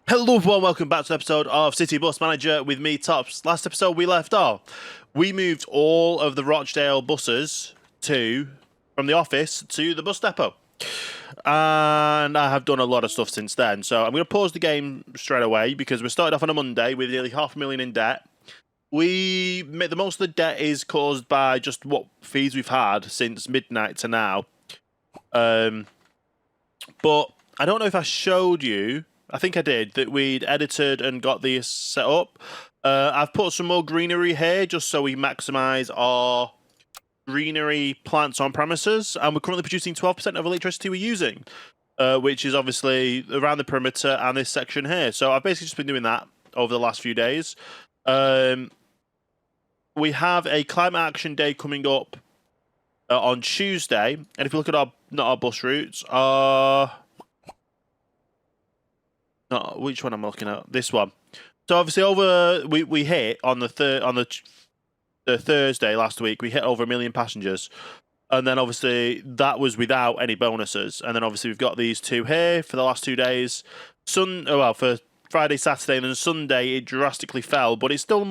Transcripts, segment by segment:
Hello everyone, welcome back to an episode of City Bus Manager with me, Tops. Last episode we left off, we moved all of the Rochdale buses from the office to the bus depot. And I have done a lot of stuff since then, so I'm going to pause the game straight away because we started off on a Monday with nearly $500,000 in debt. The most of the debt is caused by just what fees we've had since midnight to now. But I don't know if I showed you. I think I did, that we'd edited and got these set up. I've put some more greenery here just so we maximise our greenery plants on premises, and we're currently producing 12% of electricity we're using, which is obviously around the perimeter and this section here. So I've basically just been doing that over the last few days. We have a climate action day coming up on Tuesday, and if you look at not our bus routes, which one I'm looking at? This one. So obviously we hit on the Thursday last week, we hit over 1 million passengers. And then obviously that was without any bonuses. And then obviously we've got these two here for the last 2 days. For Friday, Saturday, and then Sunday it drastically fell, but it's still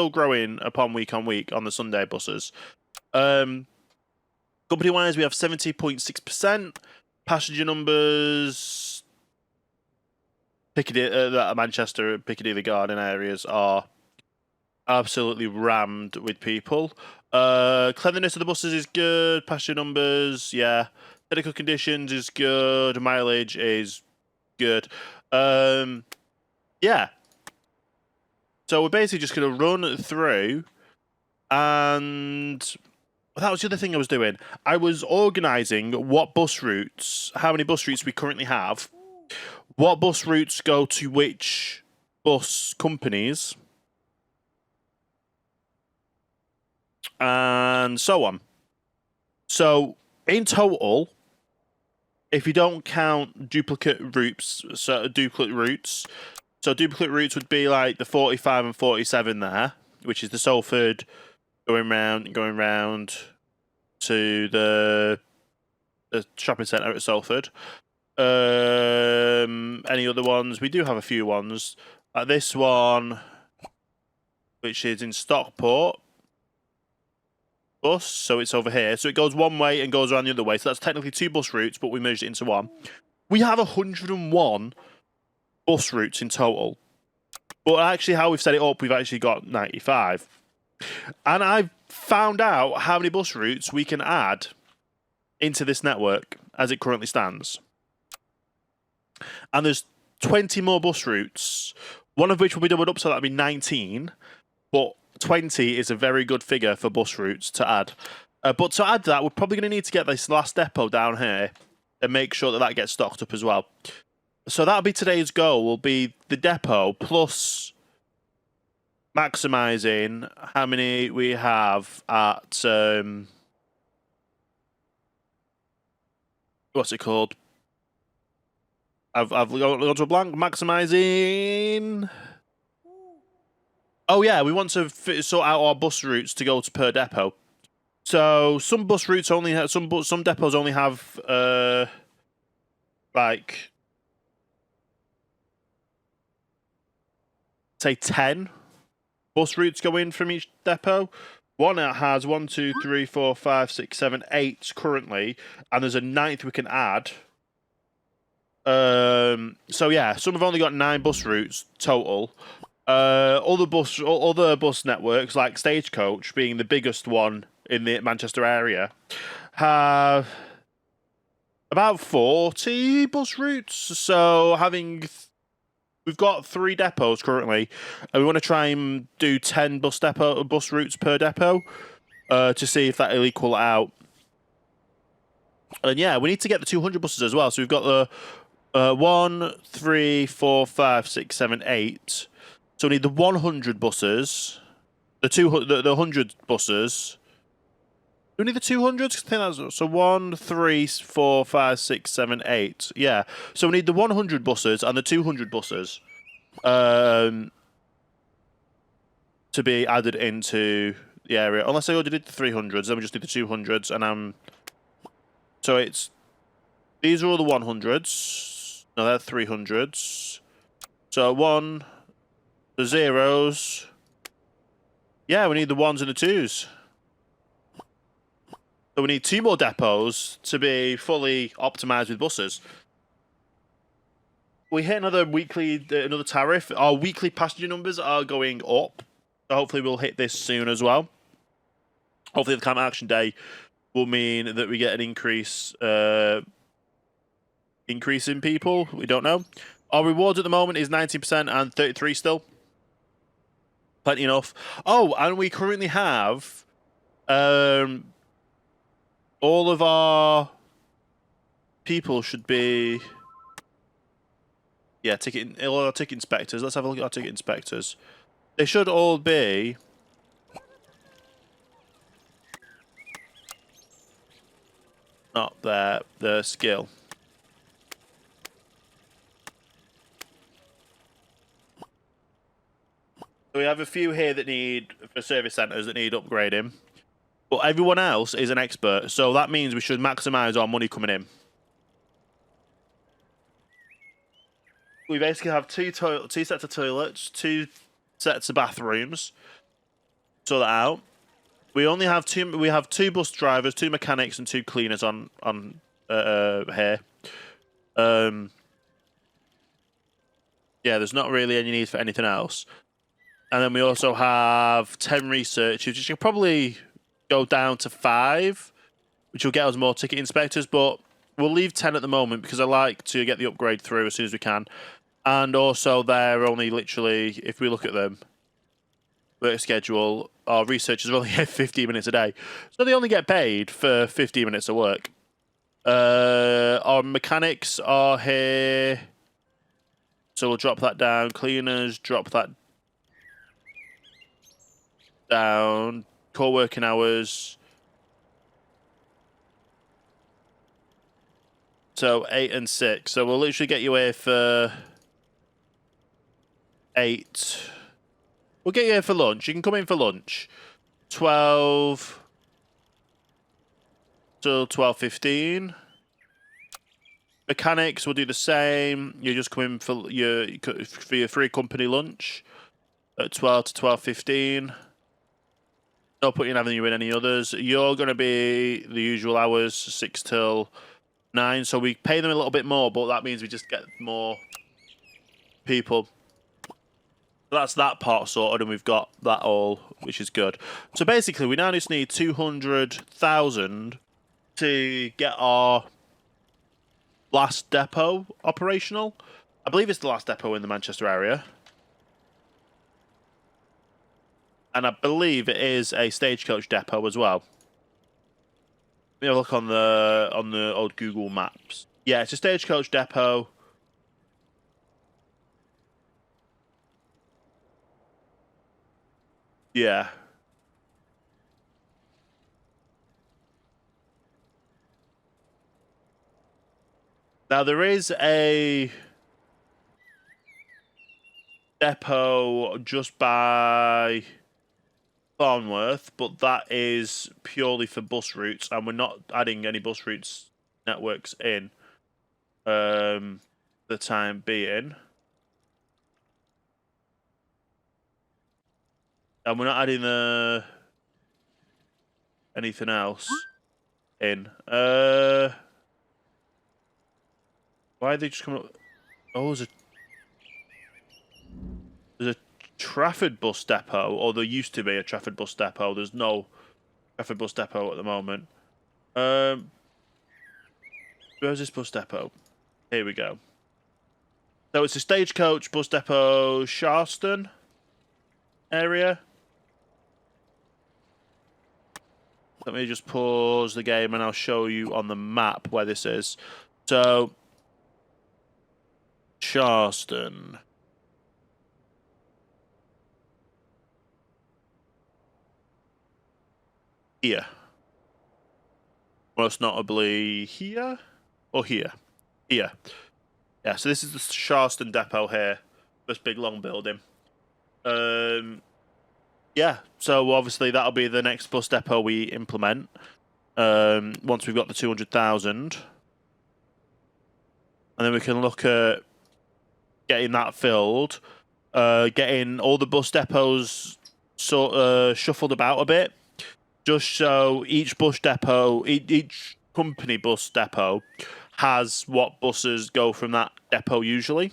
growing upon week on week on the Sunday buses. Company-wise, we have 70.6%. Passenger numbers, Manchester, Piccadilly Garden areas are absolutely rammed with people. Cleanliness of the buses is good. Passenger numbers, yeah. Technical conditions is good. Mileage is good. Yeah. So we're basically just going to run through, and that was the other thing I was doing. I was organising how many bus routes we currently have, what bus routes go to which bus companies, and so on. So in total, if you don't count duplicate routes, so duplicate routes would be like the 45 and 47 there, which is the Salford going round to the shopping centre at Salford. Any other ones? We do have a few ones. This one, which is in Stockport bus, so it's over here. So it goes one way and goes around the other way. So that's technically 2 bus routes, but we merged it into one. We have 101 bus routes in total. But actually, how we've set it up, we've actually got 95. And I've found out how many bus routes we can add into this network as it currently stands. And there's 20 more bus routes, one of which will be doubled up, so that'll be 19. But 20 is a very good figure for bus routes to add. But to add that, we're probably going to need to get this last depot down here and make sure that gets stocked up as well. So that'll be today's goal, will be the depot plus maximising how many we have at... what's it called? I've gone to a blank. Maximising. Oh yeah, we want to sort out our bus routes to go to per depot. So some bus routes only have some depots only have like say 10 bus routes going from each depot. One has 1, 2, 3, 4, 5, 6, 7, 8 currently, and there's a 9th we can add. So yeah, some have only got 9 bus routes total. Other bus networks, like Stagecoach, being the biggest one in the Manchester area, have about 40 bus routes. So we've got 3 depots currently, and we want to try and do 10 bus routes per depot to see if that'll equal out. And yeah, we need to get the 200 buses as well. So we've got the 1, 3, 4, 5, 6, 7, 8. So we need the 100 buses, the 100 buses. Do we need the 200s? I think that's so 1, 3, 4, 5, 6, 7, 8. Yeah. So we need the 100 buses and the 200 buses to be added into the area. Unless I already did the 300s, then we just need the 200s, and so it's these are all the 100s. No, they're 300s. So 1, the 0s. Yeah, we need the 1s and the 2s. So we need 2 more depots to be fully optimized with buses. We hit another tariff. Our weekly passenger numbers are going up. So hopefully we'll hit this soon as well. Hopefully the climate action day will mean that we get an increase in people. We don't know. Our rewards at the moment is 90% and 33 still. Plenty enough. Oh, and we currently have all of our people should be all our ticket inspectors. Let's have a look at our ticket inspectors. They should all be not their skill. So we have a few here that need, for service centres, that need upgrading. But everyone else is an expert, so that means we should maximise our money coming in. We basically have two sets of toilets, 2 sets of bathrooms. Sort that out. We only have we have 2 bus drivers, 2 mechanics, and 2 cleaners on here. Yeah, there's not really any need for anything else. And then we also have 10 researchers, which can probably go down to 5, which will get us more ticket inspectors, but we'll leave 10 at the moment because I like to get the upgrade through as soon as we can. And also they're only literally, if we look at them, work schedule, our researchers only get 15 minutes a day. So they only get paid for 15 minutes of work. Our mechanics are here. So we'll drop that down. Cleaners, drop that down. Core working hours. So 8 and 6. So we'll literally get you here for 8. We'll get you here for lunch. You can come in for lunch. 12 till 12:15. Mechanics will do the same. You just come in for your free company lunch at 12 to 12:15. No point in having you in any others. You're going to be the usual hours, 6 till 9. So we pay them a little bit more, but that means we just get more people. That's that part sorted, and we've got that all, which is good. So basically, we now just need 200,000 to get our last depot operational. I believe it's the last depot in the Manchester area. And I believe it is a stagecoach depot as well. Let me have a look on the old Google Maps. Yeah, it's a stagecoach depot. Yeah. Now there is a depot just by Farnworth, but that is purely for bus routes, and we're not adding any bus routes networks in the time being. And we're not adding anything else in. Why are they just coming up? Oh, there's a Trafford bus depot, or there used to be a Trafford bus depot. There's no Trafford bus depot at the moment. Where's this bus depot? Here we go. So it's a stagecoach bus depot, Sharston area. Let me just pause the game and I'll show you on the map where this is. So, Sharston. Here. Most notably here or here? Here. Yeah, so this is the Sharston depot here. This big long building. Yeah, so obviously that'll be the next bus depot we implement. Once we've got the 200,000. And then we can look at getting that filled, getting all the bus depots shuffled about a bit, just so each bus depot, each company bus depot has what buses go from that depot usually.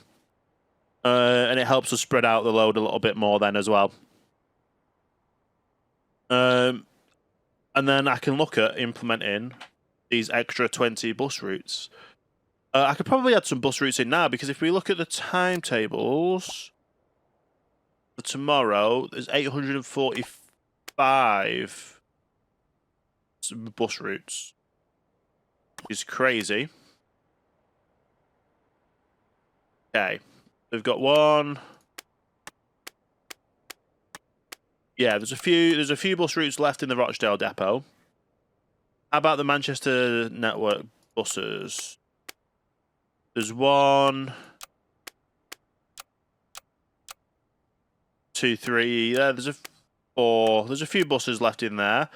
And it helps us spread out the load a little bit more then as well. And then I can look at implementing these extra 20 bus routes. I could probably add some bus routes in now, because if we look at the timetables for tomorrow, there's 845 bus routes. It's crazy. Okay, we've got one. Yeah, there's a few bus routes left in the Rochdale depot. How about the Manchester network buses? There's 1, 2, 3. There's a 4. There's a few buses left in there.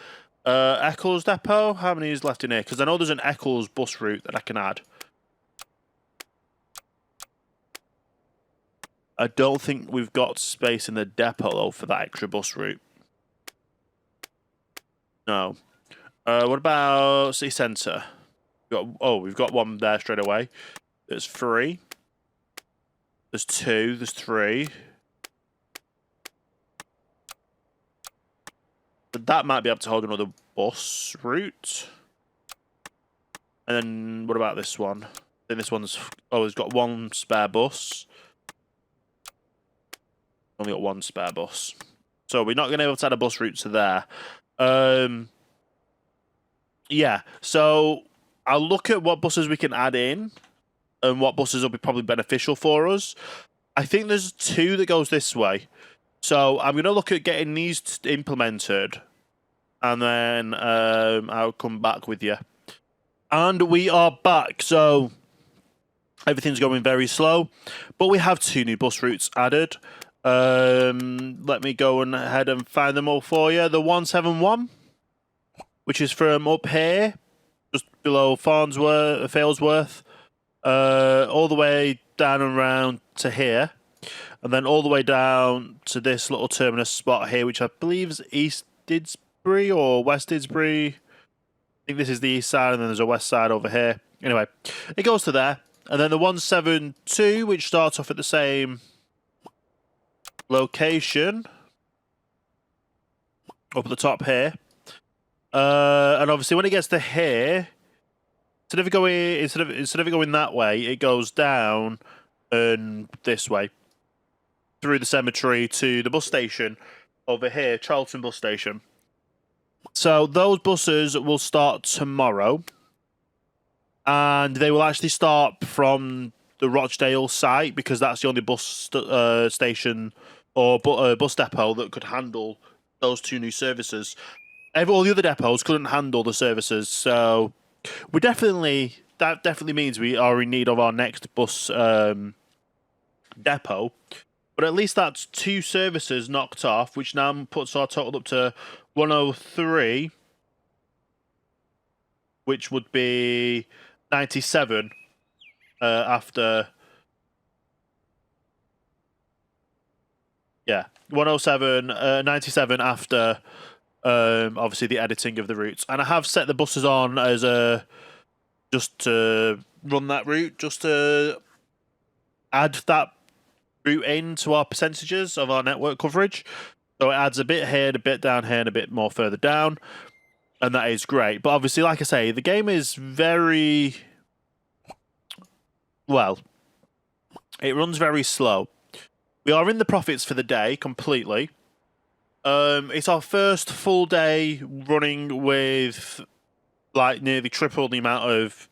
Eccles depot. How many is left in here? Because I know there's an Eccles bus route that I can add. I don't think we've got space in the depot though for that extra bus route. No. What about city centre? We've got one there straight away. There's 3. There's 2. There's 3. But that might be able to hold another bus route. And then what about this one? I think this one's... Oh, it's got 1 spare bus. Only got 1 spare bus. So we're not going to be able to add a bus route to there. Yeah, so I'll look at what buses we can add in and what buses will be probably beneficial for us. I think there's 2 that goes this way. So I'm going to look at getting these implemented, and then I'll come back with you. And we are back. So everything's going very slow, but we have 2 new bus routes added. Let me go ahead and find them all for you. The 171, which is from up here, just below Failsworth, all the way down and round to here, and then all the way down to this little terminus spot here, which I believe is East Didsbury or West Didsbury. I think this is the east side, and then there's a west side over here. Anyway, it goes to there, and then the 172, which starts off at the same location up at the top here, and obviously when it gets to here, instead of it going that way, it goes down and this way through the cemetery to the bus station over here, Charlton bus station. So those buses will start tomorrow, and they will actually start from the Rochdale site, because that's the only bus station or bus depot that could handle those 2 new services. All the other depots couldn't handle the services, so that definitely means we are in need of our next bus depot. But at least that's 2 services knocked off, which now puts our total up to 103, which would be 97 after... Yeah, 107, 97 after obviously the editing of the routes. And I have set the buses on as just to run that route, just to add that route into our percentages of our network coverage. So it adds a bit here, a bit down here, and a bit more further down. And that is great. But obviously, like I say, the game is very... Well, it runs very slow. We are in the profits for the day completely. It's our first full day running with like nearly triple the amount of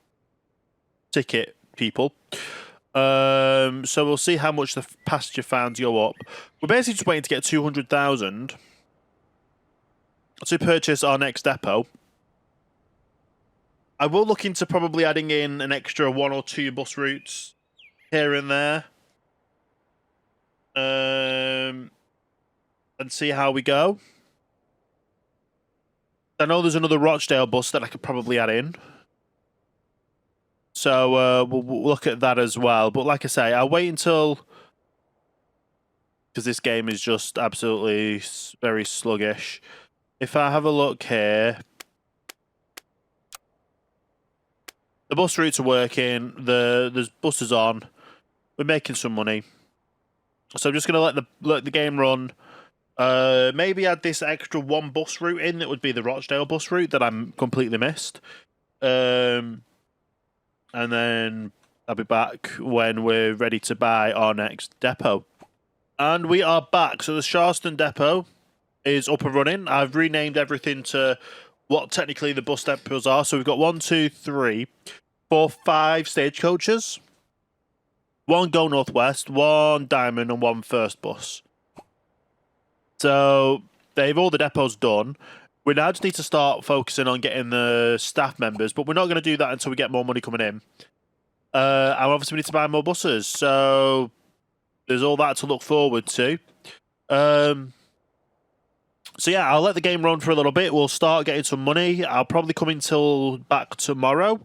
ticket people. So we'll see how much the passenger fans go up. We're basically just waiting to get 200,000 to purchase our next depot. I will look into probably adding in an extra 1 or 2 bus routes here and there. And see how we go. I know there's another Rochdale bus that I could probably add in. So we'll look at that as well. But like I say, I'll wait until because this game is just absolutely very sluggish. If I have a look here, the bus routes are working. There's buses on. We're making some money. So I'm just gonna let the game run. Maybe add this extra one bus route in. That would be the Rochdale bus route that I'm completely missed. And then I'll be back when we're ready to buy our next depot. And we are back. So the Sharston depot is up and running. I've renamed everything to what technically the bus depots are. So we've got 1, 2, 3, 4, 5 stagecoaches. 1 Go Northwest, 1 Diamond, and 1 First Bus. So they've all the depots done. We now just need to start focusing on getting the staff members, but we're not going to do that until we get more money coming in. And obviously we need to buy more buses, so there's all that to look forward to. So yeah, I'll let the game run for a little bit. We'll start getting some money. I'll probably come until back tomorrow.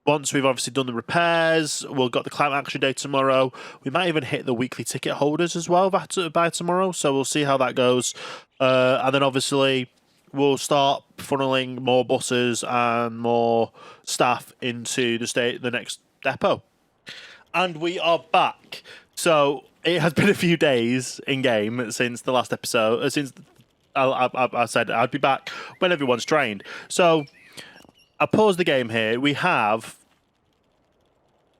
Once we've obviously done the repairs, we've got the climate action day tomorrow. We might even hit the weekly ticket holders as well by tomorrow, so we'll see how that goes. And then obviously we'll start funneling more buses and more staff into the next depot. And we are back. So it has been a few days in game since the last episode. Since I said I'd be back when everyone's trained. So I'll pause the game here. We have...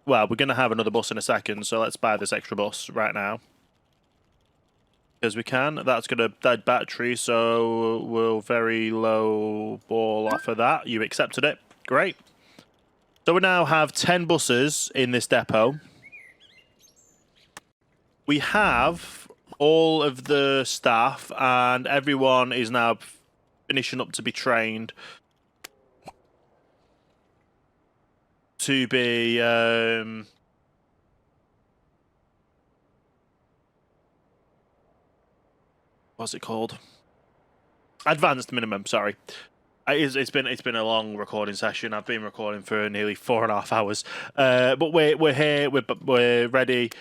Well, we're going to have another bus in a second, so let's buy this extra bus right now. Because we can. That's got a dead battery, so we'll very low ball off of that. You accepted it. Great. So we now have 10 buses in this depot. We have all of the staff, and everyone is now finishing up to be trained to be what's it called? Advanced minimum. Sorry, it's been a long recording session. I've been recording for nearly 4.5 hours. But we're here. We're ready.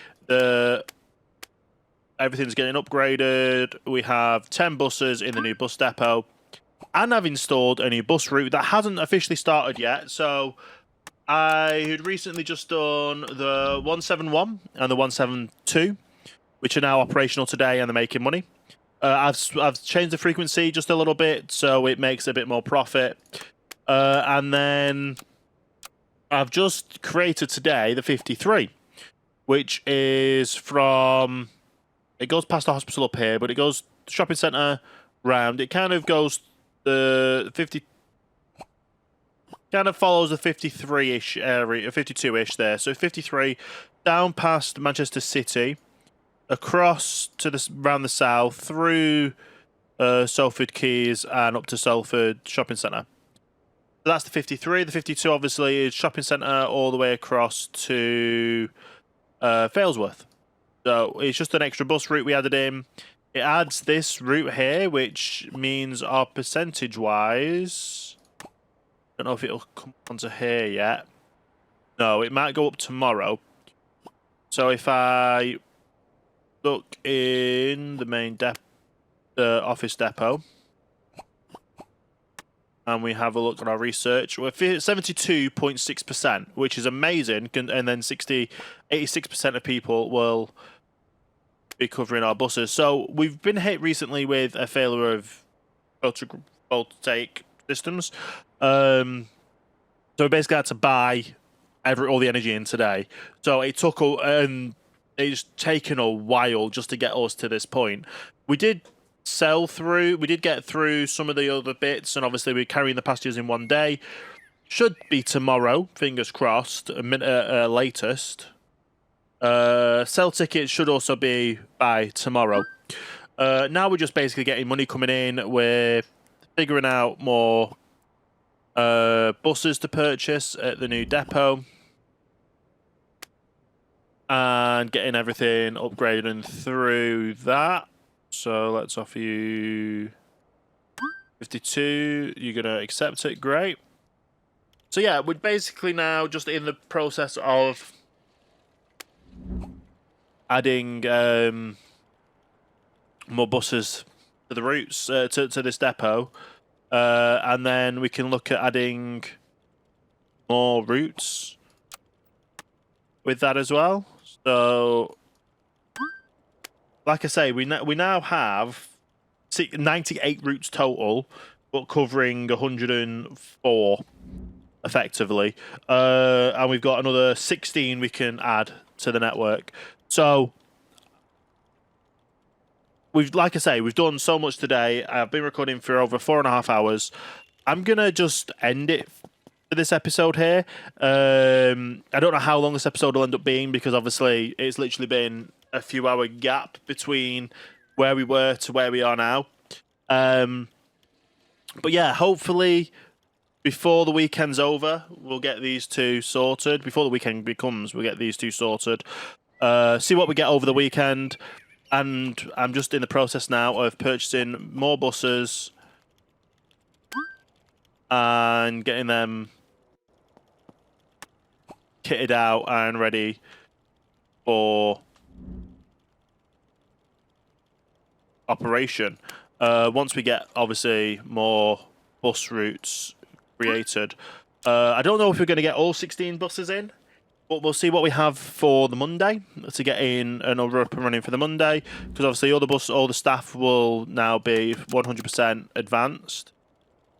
Everything's getting upgraded. We have 10 buses in the new bus depot, and I've installed a new bus route that hasn't officially started yet. So I had recently just done the 171 and the 172, which are now operational today, and they're making money. I've changed the frequency just a little bit, so it makes a bit more profit. And then I've just created today the 53, which is from... It goes past the hospital up here, but it goes shopping centre round. It kind of goes the 50... Kind of follows the 53-ish area, 52-ish there. So 53 down past Manchester City, across to round the south, through Salford Quays and up to Salford Shopping Centre. So that's the 53. The 52 obviously is shopping centre all the way across to Failsworth. So it's just an extra bus route we added in. It adds this route here, which means our percentage-wise... I don't know if it'll come onto here yet. No, it might go up tomorrow. So if I look in the main office depot, and we have a look at our research, we're 72.6%, which is amazing. And then 86% of people will be covering our buses. So we've been hit recently with a failure of photovoltaic systems. So we basically had to buy all the energy in today. So it took it's taken a while just to get us to this point. We did get through some of the other bits, and obviously we're carrying the passengers in one day. Should be tomorrow, fingers crossed, latest. Sell tickets should also be by tomorrow. Now we're just basically getting money coming in. We're figuring out more buses to purchase at the new depot, and getting everything upgraded through that. So let's offer you 52. You're going to accept it. Great. So yeah, we're basically now just in the process of adding more buses to the routes to this depot, and then we can look at adding more routes with that as well. So, like I say, we now have 98 routes total, but covering 104 effectively, and we've got another 16 we can add to the network. So, like I say, we've done so much today. I've been recording for over 4.5 hours. I'm gonna just end it for this episode here. I don't know how long this episode will end up being, because obviously it's literally been a few hour gap between where we were to where we are now. But yeah, hopefully before the weekend's over, we'll get these two sorted. Before the weekend becomes, we'll get these two sorted. See what we get over the weekend. And I'm just in the process now of purchasing more buses and getting them kitted out and ready for operation. Once we get, obviously, more bus routes created. I don't know if we're going to get all 16 buses in, but we'll see what we have for the Monday to get in and up and running for the Monday, because obviously all the staff will now be 100% advanced,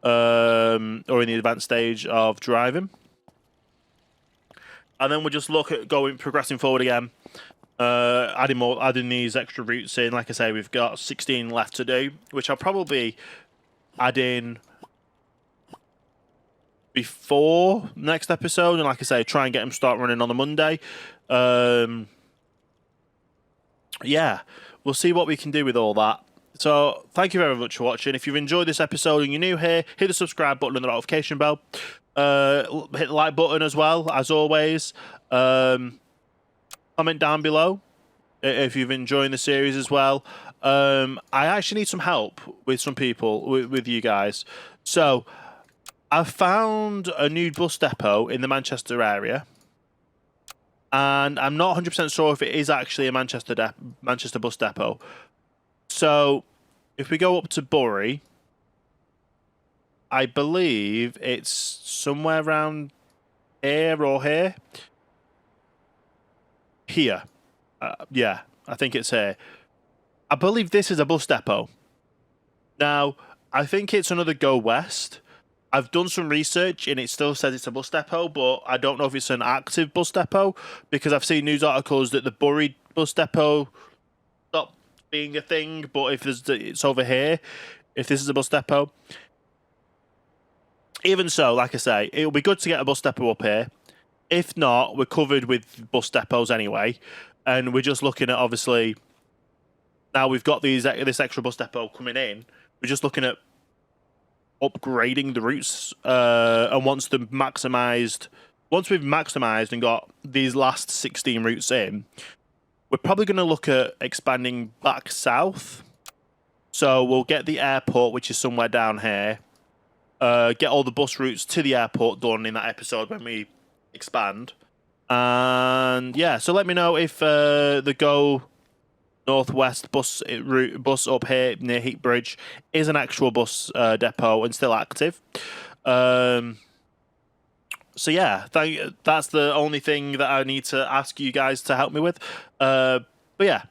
or in the advanced stage of driving. And then we'll just look at progressing forward again, adding these extra routes in. Like I say, we've got 16 left to do, which I'll probably add in before next episode, and like I say, try and get them start running on the Monday. Yeah, we'll see what we can do with all that. So thank you very much for watching. If you've enjoyed this episode and you're new here, hit the subscribe button and the notification bell. Hit the like button as well, as always. Comment down below if you've enjoyed the series as well. I actually need some help with some people, with you guys. So I've found a new bus depot in the Manchester area, and I'm not 100% sure if it is actually a Manchester bus depot. So if we go up to Bury, I believe it's somewhere around here or here. Here. Yeah, I think it's here. I believe this is a bus depot. Now, I think it's another Go West. I've done some research and it still says it's a bus depot, but I don't know if it's an active bus depot, because I've seen news articles that the Bury bus depot stopped being a thing. But if it's over here, if this is a bus depot. Even so, like I say, it'll be good to get a bus depot up here. If not, we're covered with bus depots anyway, and we're just looking at, obviously, now we've got this extra bus depot coming in. We're just looking at upgrading the routes, and once we've maximised and got these last 16 routes in, we're probably going to look at expanding back south. So we'll get the airport, which is somewhere down here, get all the bus routes to the airport done in that episode when we expand. And yeah, so let me know if the Go Northwest bus up here near Heatbridge is an actual bus depot and still active. So yeah, that's the only thing that I need to ask you guys to help me with. But yeah,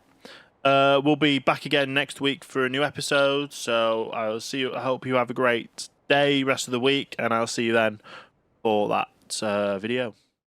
we'll be back again next week for a new episode. So I'll see you. I hope you have a great day, rest of the week, and I'll see you then for that video.